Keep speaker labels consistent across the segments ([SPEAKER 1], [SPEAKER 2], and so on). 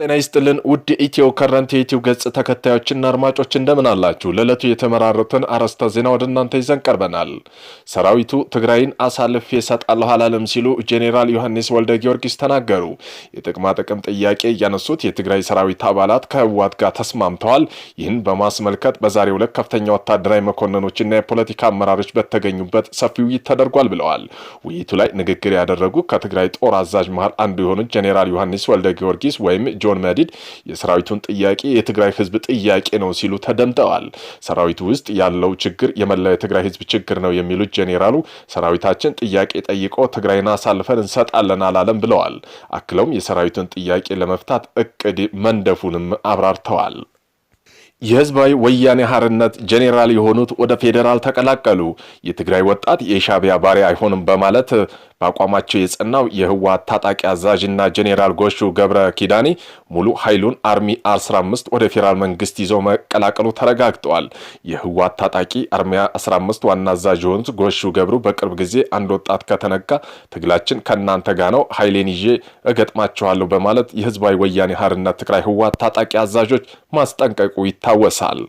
[SPEAKER 1] ጤና ይስጥልን ውድ ኢትዮ ከረንት የዩቲዩብ ገጽ ተከታዮችና አድማጮች እንደምን አላችሁ? ለዕለቱ የተመራረጡን አርዕስተ ዜና ወደ እናንተ ይዘን ቀርበናል። ሰራዊቱ ትግራይን አሳልፌ እሰጣለሁ አላለም ሲሉ ጄኔራል ዮሐንስ ወልደ ጊዮርጊስ ተናገሩ። የጥቅማ ጥቅም ጥያቄ ያነሱት የትግራይ ሰራዊት አባላት ከህወሓት ጋር ተስማምተዋል። ይህን በማስመልከት በዛሬው ዕለት ከፍተኛ ወታደራዊ መኮንኖችና የፖለቲካ አመራሮች በተገኙበት ሰፊ ውይይት ተደርጓል ብለዋል። ውይይቱ ላይ ንግግር ያደረጉ ከትግራይ ጦር አዛዥ መሃል አንዱ የሆኑት ጄኔራል ዮሐንስ ወልደ ጊዮርጊስ ወይም ጆን መዲድ የሰራዊቱን ጥያቄ የትግራይ ህዝብ ጥያቄ ነው ሲሉ ተደምጠዋል። ሰራዊቱ ውስጥ ያለው ችግር የመላው የትግራይ ህዝብ ችግር ነው የሚሉት ጄኔራሉ ሰራዊታችን ጥያቄ ጠይቆ ትግራይን አሳልፈን እንሰጣለን አላለም ብለዋል። አክለውም የሰራዊቱን ጥያቄ ለመፍታት እቅድ መንደፉንም አብራርተዋል። የህዝባዊ ወያኔ ሓርነት ጄኔራል የሆኑት ወደ ፌደራል ተቀላቀሉ። የትግራይ ወጣት የሻዕቢያ ባሪያ አይሆንም በማለት በአቋማቸው የጸናው የህወሓት ታጣቂ አዛዥና ጄኔራል ጎሹ ገብረ ኪዳኒ ሙሉ ኃይሉን አርሚ 15 ወደ ፌደራል መንግስት ይዞ መቀላቀሉ ተረጋግጧል። የህወሓት ታጣቂ አርሚ 15 ዋና አዛዥ የሆኑት ጎሹ ገብሩ በቅርብ ጊዜ አንድ ወጣት ከተነካ ትግላችን ከናንተ ጋር ነው፣ ኃይሌን ይዤ እገጥማቸዋለሁ በማለት የህዝባዊ ወያኔ ሓርነት ትግራይ ህወሓት ታጣቂ አዛዦች ማስጠንቀቁ ይታወሳል።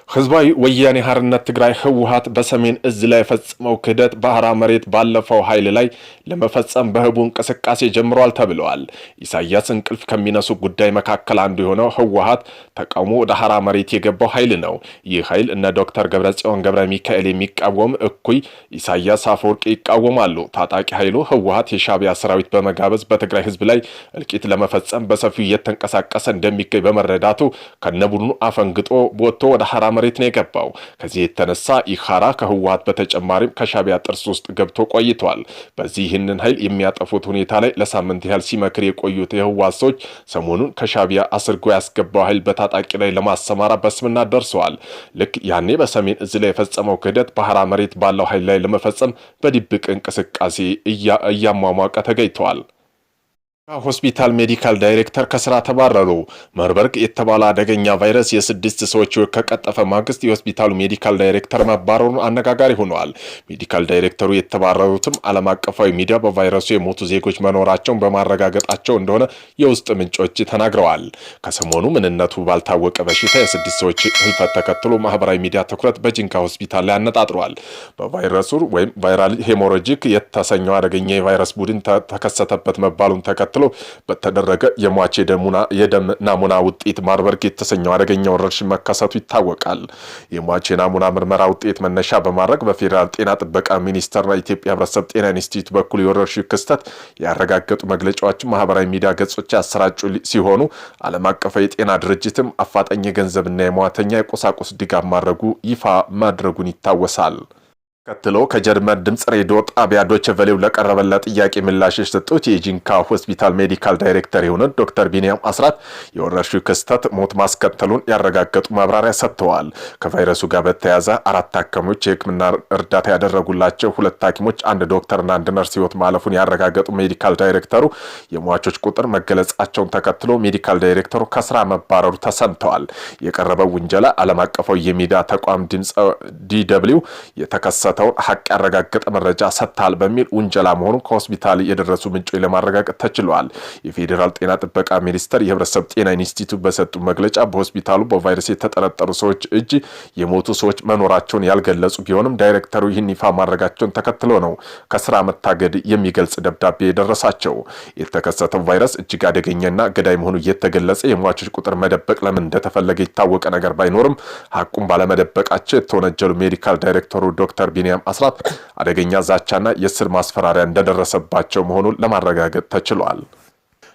[SPEAKER 1] ህዝባዊ ወያኔ ሓርነት ትግራይ ህወሓት በሰሜን እዝ ላይ የፈጸመው ክህደት ባህራ መሬት ባለፈው ኃይል ላይ ለመፈጸም በህቡ እንቅስቃሴ ጀምሯል ተብለዋል። ኢሳያስ እንቅልፍ ከሚነሱ ጉዳይ መካከል አንዱ የሆነው ህወሓት ተቃውሞ ወደ ሐራ መሬት የገባው ኃይል ነው። ይህ ኃይል እነ ዶክተር ደብረጽዮን ገብረ ሚካኤል የሚቃወም እኩይ ኢሳያስ አፈወርቂ ይቃወማሉ። ታጣቂ ኃይሉ ህወሓት የሻዕቢያ ሰራዊት በመጋበዝ በትግራይ ህዝብ ላይ እልቂት ለመፈጸም በሰፊው እየተንቀሳቀሰ እንደሚገኝ በመረዳቱ ከነቡድኑ አፈንግጦ ወጥቶ ወደ ሐራ መሬት ነው የገባው። ከዚህ የተነሳ ኢኻራ ከህወሓት በተጨማሪም ከሻዕቢያ ጥርስ ውስጥ ገብቶ ቆይቷል። በዚህ ይህንን ኃይል የሚያጠፉት ሁኔታ ላይ ለሳምንት ያህል ሲመክር የቆዩት የህወሓት ሰዎች ሰሞኑን ከሻዕቢያ አስርጎ ያስገባው ኃይል በታጣቂ ላይ ለማሰማራ በስምና ደርሰዋል። ልክ ያኔ በሰሜን እዝ ላይ የፈጸመው ክህደት በሐራ መሬት ባለው ኃይል ላይ ለመፈጸም በድብቅ እንቅስቃሴ እያሟሟቀ ተገኝተዋል። ሆስፒታል ሜዲካል ዳይሬክተር ከስራ ተባረሩ። መርበርግ የተባለ አደገኛ ቫይረስ የስድስት ሰዎች ከቀጠፈ ማግስት የሆስፒታሉ ሜዲካል ዳይሬክተር መባረሩን አነጋጋሪ ሆኗል። ሜዲካል ዳይሬክተሩ የተባረሩትም ዓለም አቀፋዊ ሚዲያ በቫይረሱ የሞቱ ዜጎች መኖራቸውን በማረጋገጣቸው እንደሆነ የውስጥ ምንጮች ተናግረዋል። ከሰሞኑ ምንነቱ ባልታወቀ በሽታ የስድስት ሰዎች ህልፈት ተከትሎ ማህበራዊ ሚዲያ ትኩረት በጂንካ ሆስፒታል ላይ አነጣጥሯል። በቫይረሱ ወይም ቫይራል ሄሞሮጂክ የተሰኘው አደገኛ የቫይረስ ቡድን ተከሰተበት መባሉን ተከትሎ በተደረገ የሟች የደም ናሙና ውጤት ማርበርግ የተሰኘው አደገኛ ወረርሽኝ መከሰቱ ይታወቃል። የሟች ናሙና ምርመራ ውጤት መነሻ በማድረግ በፌዴራል ጤና ጥበቃ ሚኒስቴርና ኢትዮጵያ ህብረተሰብ ጤና ኢንስቲትዩት በኩል የወረርሽኝ ክስተት ያረጋገጡ መግለጫዎችን ማህበራዊ ሚዲያ ገጾች ያሰራጩ ሲሆኑ ዓለም አቀፍ የጤና ድርጅትም አፋጣኝ የገንዘብና የሟተኛ የቁሳቁስ ድጋፍ ማድረጉ ይፋ ማድረጉን ይታወሳል። ቀጥሎ ከጀርመን ድምጽ ሬዲዮ ጣቢያ ዶቼ ቬለ ለቀረበለት ጥያቄ ምላሽ የሰጡት የጂንካ ሆስፒታል ሜዲካል ዳይሬክተር የሆኑት ዶክተር ቢኒያም አስራት የወረርሽኙ ክስተት ሞት ማስከተሉን ያረጋገጡ ማብራሪያ ሰጥተዋል። ከቫይረሱ ጋር በተያያዘ 4 ታካሚዎች የህክምና እርዳታ ያደረጉላቸው 2 ሐኪሞች፣ 1 ዶክተርና 1 ነርስ ህይወት ማለፉን ያረጋገጡ ሜዲካል ዳይሬክተሩ የሟቾች ቁጥር መገለጻቸውን ተከትሎ ሜዲካል ዳይሬክተሩ ከስራ መባረሩ ተሰምተዋል። የቀረበው ውንጀላ ዓለም አቀፋዊ የሚዲያ ተቋም ድምጽ DW የተከሰተ ሐቅ ያረጋገጠ መረጃ ሰጥቷል በሚል ውንጀላ መሆኑን ከሆስፒታል የደረሱ ምንጮች ለማረጋገጥ ተችሏል። የፌዴራል ጤና ጥበቃ ሚኒስቴር የህብረተሰብ ጤና ኢንስቲትዩት በሰጡ መግለጫ በሆስፒታሉ በቫይረስ የተጠረጠሩ ሰዎች እጅ የሞቱ ሰዎች መኖራቸውን ያልገለጹ ቢሆንም ዳይሬክተሩ ይህን ይፋ ማድረጋቸውን ተከትሎ ነው ከስራ መታገድ የሚገልጽ ደብዳቤ የደረሳቸው። የተከሰተው ቫይረስ እጅግ አደገኛና ገዳይ መሆኑ እየተገለጸ የሟቾች ቁጥር መደበቅ ለምን እንደተፈለገ የታወቀ ነገር ባይኖርም ሐቁን ባለመደበቃቸው የተወነጀሉ ሜዲካል ዳይሬክተሩ ዶክተር ቢኒያም አስራት አደገኛ ዛቻና የስር ማስፈራሪያ እንደደረሰባቸው መሆኑን ለማረጋገጥ ተችሏል።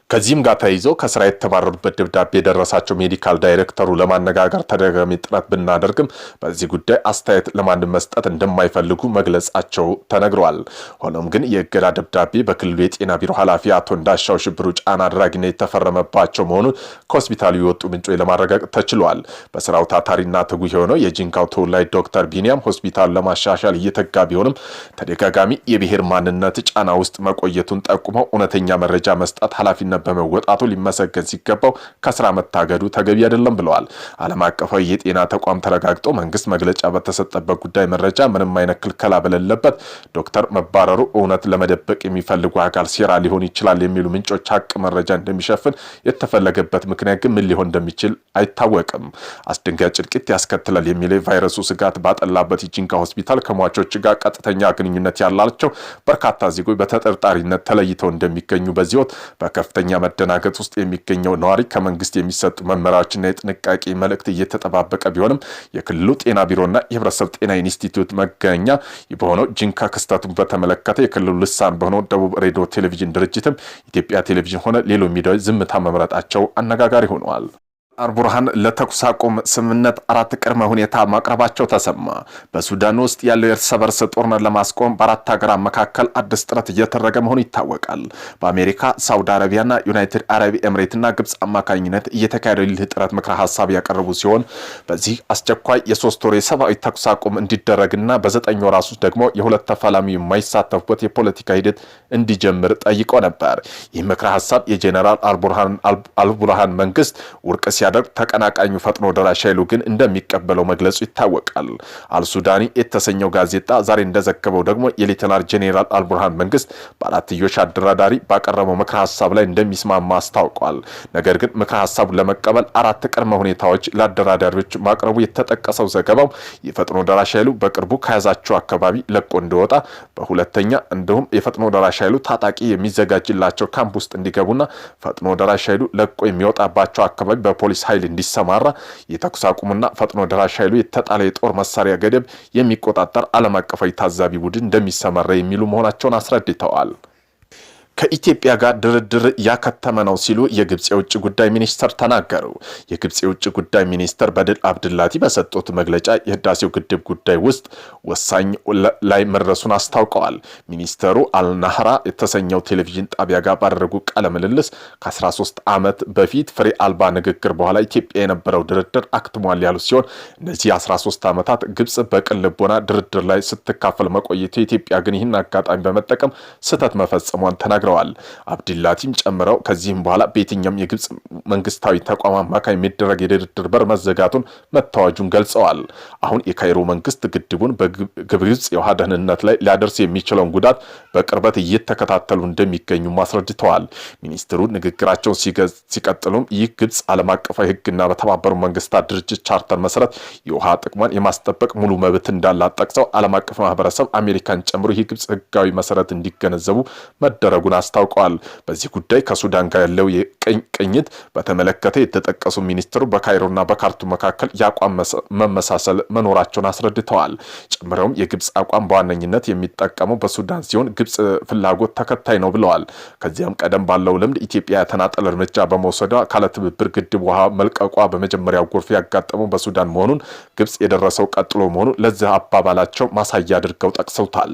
[SPEAKER 1] ከዚህም ጋር ተይዞ ከስራ የተባረሩበት ደብዳቤ የደረሳቸው ሜዲካል ዳይሬክተሩ ለማነጋገር ተደጋጋሚ ጥረት ብናደርግም በዚህ ጉዳይ አስተያየት ለማንም መስጠት እንደማይፈልጉ መግለጻቸው ተነግሯል። ሆኖም ግን የእገዳ ደብዳቤ በክልሉ የጤና ቢሮ ኃላፊ አቶ እንዳሻው ሽብሩ ጫና አድራጊነት የተፈረመባቸው መሆኑን ከሆስፒታሉ የወጡ ምንጮች ለማረጋገጥ ተችሏል። በስራው ታታሪና ትጉህ የሆነው የጂንካው ተወላጅ ዶክተር ቢኒያም ሆስፒታሉ ለማሻሻል እየተጋ ቢሆንም ተደጋጋሚ የብሔር ማንነት ጫና ውስጥ መቆየቱን ጠቁመው እውነተኛ መረጃ መስጠት ኃላፊነት ኃላፊነት በመወጣቱ ሊመሰገን ሲገባው ከስራ መታገዱ ተገቢ አይደለም ብለዋል። ዓለም አቀፋዊ የጤና ተቋም ተረጋግጦ መንግስት መግለጫ በተሰጠበት ጉዳይ መረጃ ምንም አይነት ክልከላ በሌለበት ዶክተር መባረሩ እውነት ለመደበቅ የሚፈልጉ አካል ሴራ ሊሆን ይችላል የሚሉ ምንጮች ሀቅ መረጃ እንደሚሸፍን የተፈለገበት ምክንያት ግን ምን ሊሆን እንደሚችል አይታወቅም። አስደንጋጭ እልቂት ያስከትላል የሚለው ቫይረሱ ስጋት ባጠላበት የጂንካ ሆስፒታል ከሟቾች ጋር ቀጥተኛ ግንኙነት ያላቸው በርካታ ዜጎች በተጠርጣሪነት ተለይተው እንደሚገኙ በዚህ ወቅት በከፍተኛ መደናገጥ ውስጥ የሚገኘው ነዋሪ ከመንግስት የሚሰጡ መመሪያዎችና የጥንቃቄ መልእክት እየተጠባበቀ ቢሆንም የክልሉ ጤና ቢሮና የህብረተሰብ ጤና ኢንስቲትዩት መገኛ በሆነው ጂንካ ክስተቱን በተመለከተ የክልሉ ልሳን በሆነው ደቡብ ሬዲዮ ቴሌቪዥን ድርጅትም ኢትዮጵያ ቴሌቪዥን ሆነ ሌሎች ሚዲያዎች ዝምታ መምረጣቸው አነጋጋሪ ሆነዋል። አልቡርሃን ለተኩስ አቁም ስምምነት 4 ቅድመ ሁኔታ ማቅረባቸው ተሰማ። በሱዳን ውስጥ ያለው የእርስ በርስ ጦርነት ለማስቆም በአራት ሀገራት መካከል አዲስ ጥረት እየተደረገ መሆኑ ይታወቃል። በአሜሪካ፣ ሳውዲ አረቢያና ዩናይትድ አረብ ኤምሬትና ግብጽ አማካኝነት እየተካሄደ ያለው ጥረት ምክረ ሀሳብ ያቀረቡ ሲሆን በዚህ አስቸኳይ የ3 ወር የሰብአዊ ተኩስ አቁም እንዲደረግና በ9 ወራት ውስጥ ደግሞ የሁለት ተፋላሚ የማይሳተፉበት የፖለቲካ ሂደት እንዲጀምር ጠይቆ ነበር። ይህ ምክረ ሀሳብ የጄኔራል አልቡርሃን መንግስት ውድቅ ተቀናቃኙ ፈጥኖ ደራሽ ኃይሉ ግን እንደሚቀበለው መግለጹ ይታወቃል። አልሱዳኒ የተሰኘው ጋዜጣ ዛሬ እንደዘገበው ደግሞ የሌተናል ጄኔራል አልቡርሃን መንግስት በአራትዮሽ አደራዳሪ ባቀረበው ምክረ ሀሳብ ላይ እንደሚስማማ አስታውቋል። ነገር ግን ምክረ ሀሳቡን ለመቀበል 4 ቅድመ ሁኔታዎች ለአደራዳሪዎች ማቅረቡ የተጠቀሰው ዘገባው የፈጥኖ ደራሽ ኃይሉ በቅርቡ ከያዛቸው አካባቢ ለቆ እንዲወጣ፣ በሁለተኛ እንዲሁም የፈጥኖ ደራሽ ኃይሉ ታጣቂ የሚዘጋጅላቸው ካምፕ ውስጥ እንዲገቡና ፈጥኖ ደራሽ ኃይሉ ለቆ የሚወጣባቸው አካባቢ በፖሊስ ኃይል እንዲሰማራ፣ የተኩስ አቁምና ፈጥኖ ደራሽ ኃይሉ የተጣለ የጦር መሳሪያ ገደብ የሚቆጣጠር ዓለም አቀፋዊ ታዛቢ ቡድን እንደሚሰማራ የሚሉ መሆናቸውን አስረድተዋል። ከኢትዮጵያ ጋር ድርድር ያከተመ ነው ሲሉ የግብጽ የውጭ ጉዳይ ሚኒስተር ተናገሩ። የግብጽ የውጭ ጉዳይ ሚኒስተር በድል አብድላቲ በሰጡት መግለጫ የህዳሴው ግድብ ጉዳይ ውስጥ ወሳኝ ላይ መድረሱን አስታውቀዋል። ሚኒስተሩ አልናህራ የተሰኘው ቴሌቪዥን ጣቢያ ጋር ባደረጉ ቃለ ምልልስ ከ13 ዓመት በፊት ፍሬ አልባ ንግግር በኋላ ኢትዮጵያ የነበረው ድርድር አክትሟል ያሉ ሲሆን እነዚህ 13 ዓመታት ግብጽ በቅን ልቦና ድርድር ላይ ስትካፈል መቆየቱ ኢትዮጵያ ግን ይህን አጋጣሚ በመጠቀም ስህተት መፈጸሟን ተናግረዋል። አብድላቲም ጨምረው ከዚህም በኋላ በየትኛውም የግብጽ መንግስታዊ ተቋም አማካይ የሚደረግ የድርድር በር መዘጋቱን መታወጁን ገልጸዋል። አሁን የካይሮ መንግስት ግድቡን በግብጽ የውሃ ደህንነት ላይ ሊያደርስ የሚችለውን ጉዳት በቅርበት እየተከታተሉ እንደሚገኙ አስረድተዋል። ሚኒስትሩ ንግግራቸውን ሲቀጥሉም ይህ ግብጽ ዓለም አቀፋዊ ህግና በተባበሩ መንግስታት ድርጅት ቻርተር መሰረት የውሃ ጥቅሟን የማስጠበቅ ሙሉ መብት እንዳላት ጠቅሰው ዓለም አቀፍ ማህበረሰብ አሜሪካን ጨምሮ ይህ ግብጽ ህጋዊ መሰረት እንዲገነዘቡ መደረጉን አስታውቀዋል። በዚህ ጉዳይ ከሱዳን ጋር ያለው ቅኝት በተመለከተ የተጠቀሱ ሚኒስትሩ በካይሮና በካርቱም መካከል የአቋም መመሳሰል መኖራቸውን አስረድተዋል። ጨምረውም የግብጽ አቋም በዋነኝነት የሚጠቀመው በሱዳን ሲሆን ግብጽ ፍላጎት ተከታይ ነው ብለዋል። ከዚያም ቀደም ባለው ልምድ ኢትዮጵያ የተናጠል እርምጃ በመውሰዷ ካለ ትብብር ግድብ ውሃ መልቀቋ በመጀመሪያው ጎርፍ ያጋጠመው በሱዳን መሆኑን ግብጽ የደረሰው ቀጥሎ መሆኑን ለዚህ አባባላቸው ማሳያ አድርገው ጠቅሰውታል።